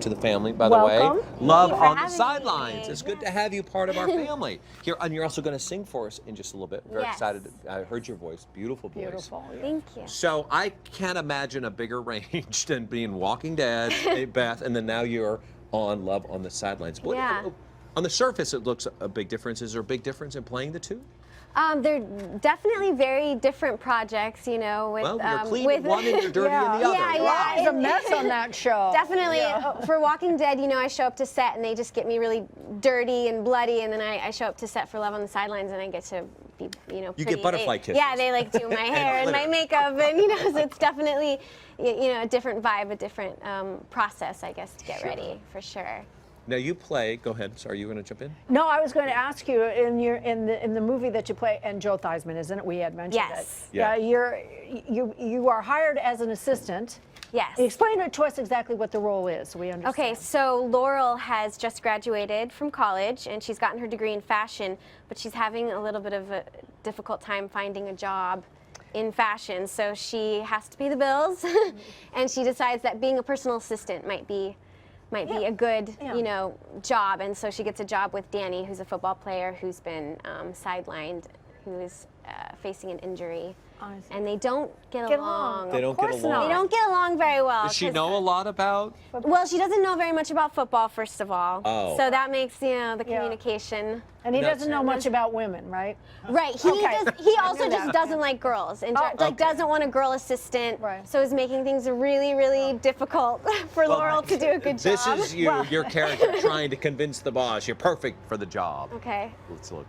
to the family, by the way. Welcome. Love Thank you for on the having Sidelines. me. It's good to have you part of our family. Here, and you're also going to sing for us in just a little bit. Very Yes. excited. I heard your voice. Beautiful voice. Beautiful. Yeah. Thank you. So I can't imagine a bigger range than being Walking Dead, Beth, and then now you're on Love on the Sidelines. Yeah. On the surface, it looks a big difference. Is there a big difference in playing the two? They're definitely very different projects, you know. With, Well, you're clean with in one and you're dirty in the other. Yeah, Wow, it's a mess on that show. Definitely. Yeah. For Walking Dead, you know, I show up to set and they just get me really dirty and bloody, and then I show up to set for Love on the Sidelines and I get to be, you know, You pretty. get butterfly kisses. Yeah, they like do my hair and my makeup, and you know, so it's definitely, you know, a different vibe, a different process, I guess, to get ready for sure. Now you play. Go ahead. Sorry, you were going to jump in? No, I was going to ask you in the movie that you play, and Joe Theismann, isn't it? We had mentioned Yes. it. Yeah. You are hired as an assistant. Yes. Explain it to us exactly what the role is, so we understand. Okay, so Laurel has just graduated from college and she's gotten her degree in fashion, but she's having a little bit of a difficult time finding a job in fashion. So she has to pay the bills and she decides that being a personal assistant might be a good, you know, job. And so she gets a job with Danny, who's a football player who's been sidelined, who is facing an injury. And they don't get along. They don't get along. They don't get along very well. Does she know a lot about? Well, she doesn't know very much about football, first of all. Oh. So that makes, you know, the communication. And he doesn't know much about women, right? Right. He also just doesn't like girls and doesn't want a girl assistant. Right. So is making things really, really difficult for Laurel to do a good job. This is you, your character, trying to convince the boss you're perfect for the job. Okay. Let's look.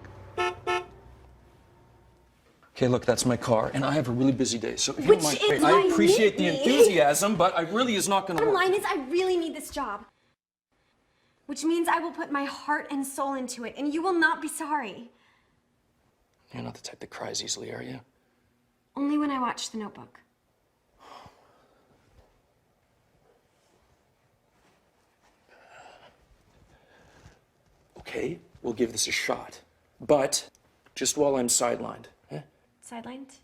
Okay, look, that's my car, and I have a really busy day, so if you Which don't mind, is I why you appreciate the need me. enthusiasm, but I really is not gonna Bottom work. line is I really need this job. Which means I will put my heart and soul into it, and you will not be sorry. You're not the type that cries easily, are you? Only when I watch The Notebook. Okay, we'll give this a shot, but just while I'm sidelined. Eh? Sidelined?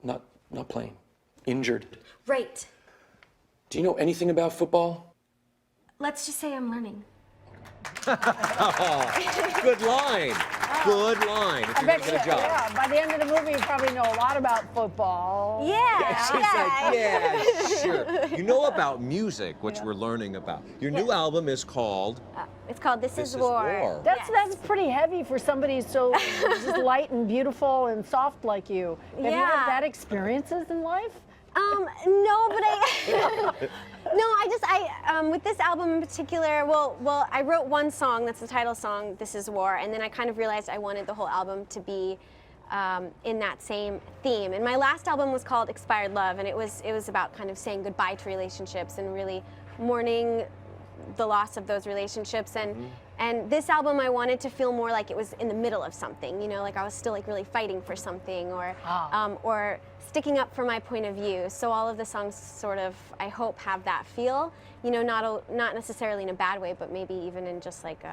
Not playing. Injured. Right. Do you know anything about football? Let's just say I'm learning. Good line. Good line. If I you're bet going to get a job. yeah, by the end of the movie, you probably know a lot about football. Yeah. She's like, yeah, sure. You know about music, which we're learning about. Your new album is called It's called This Is War. That's pretty heavy for somebody so just light and beautiful and soft like you. Have you had that experiences in life? No, but with this album in particular, well, I wrote one song, that's the title song, This Is War, and then I kind of realized I wanted the whole album to be in that same theme. And my last album was called Expired Love, and it was about kind of saying goodbye to relationships and really mourning the loss of those relationships. And this album, I wanted to feel more like it was in the middle of something, you know, like I was still like really fighting for something or sticking up for my point of view. So all of the songs sort of, I hope, have that feel, you know, not necessarily in a bad way, but maybe even in just like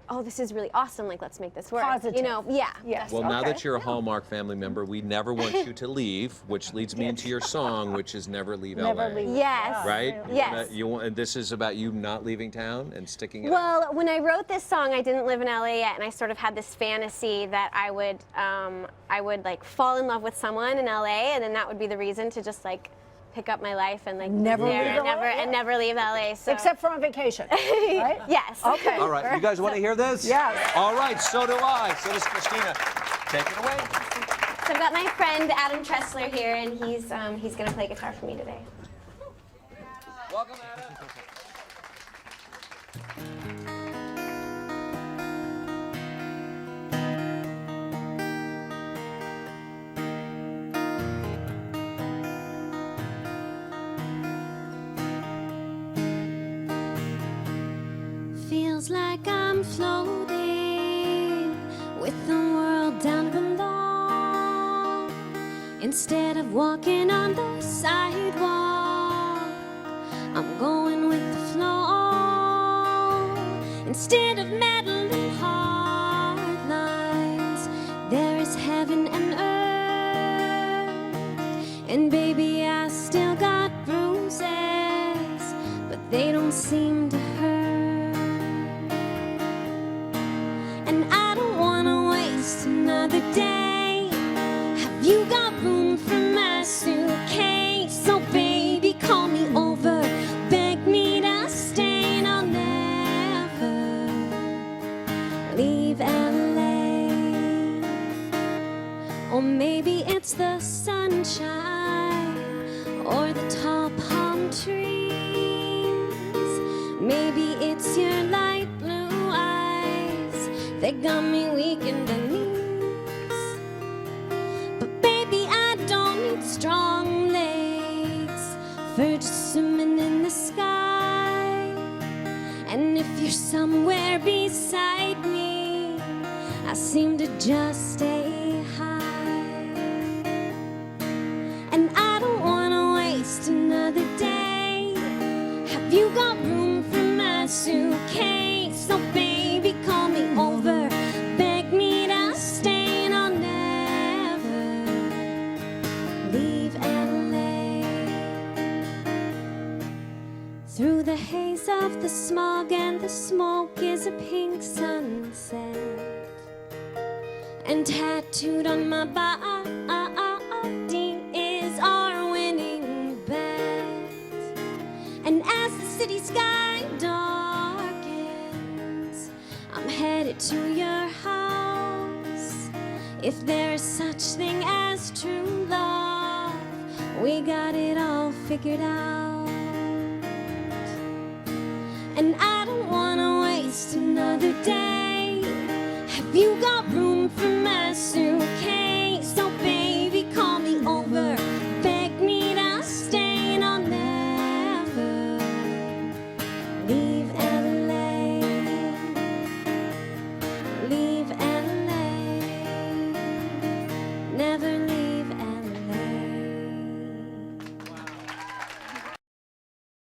oh, this is really awesome, like let's make this work. Positive. You know, yeah. Yes. Well, now that you're a Hallmark family member, we never want you to leave, which leads me into your song, which is Never Leave L.A. Never leave. Yes. Right? Yes. This is about you not leaving town and sticking it out. Well, when I wrote this song, I didn't live in LA yet, and I sort of had this fantasy that I would like fall in love with someone in LA, and then that would be the reason to just like pick up my life and like Never live there leave and LA? and never leave LA. So. Except for on vacation, right? Yes. Okay. All right, you guys want to hear this? Yes. All right, so do I. So does Christina. Take it away. So I've got my friend Adam Tressler here, and he's going to play guitar for me today. Welcome, Adam. Feels like I'm floating with the world down below. Instead of walking on the sidewalk, I'm going with the flow. Instead of meddling hard lines, there is heaven and earth. And baby, I still got bruises, but they don't seem to hurt. And I don't wanna waste another day. Have you got room for my suitcase? So baby, call me over, beg me to stay, and I'll never leave L.A. Or maybe it's the sunshine or the tall palm trees. Maybe it's your light blue eyes that got me weak in the knees. But baby, I don't need strong legs for just swimming in the sky. And if you're somewhere beside me, I seem to just stay high. And I don't wanna waste another day. Have you got room for my suitcase? So baby, call me over, beg me to stay, and I'll never leave L.A. Through the haze of the smog and the smoke is a pink sunset, and tattooed on my body is our winning bet. And as the city sky darkens, I'm headed to your house. If there's such thing as true love, we got it all figured out. And I don't wanna waste another day. Have you got room for my suitcase? So baby, call me over, beg me to stay, and I'll never leave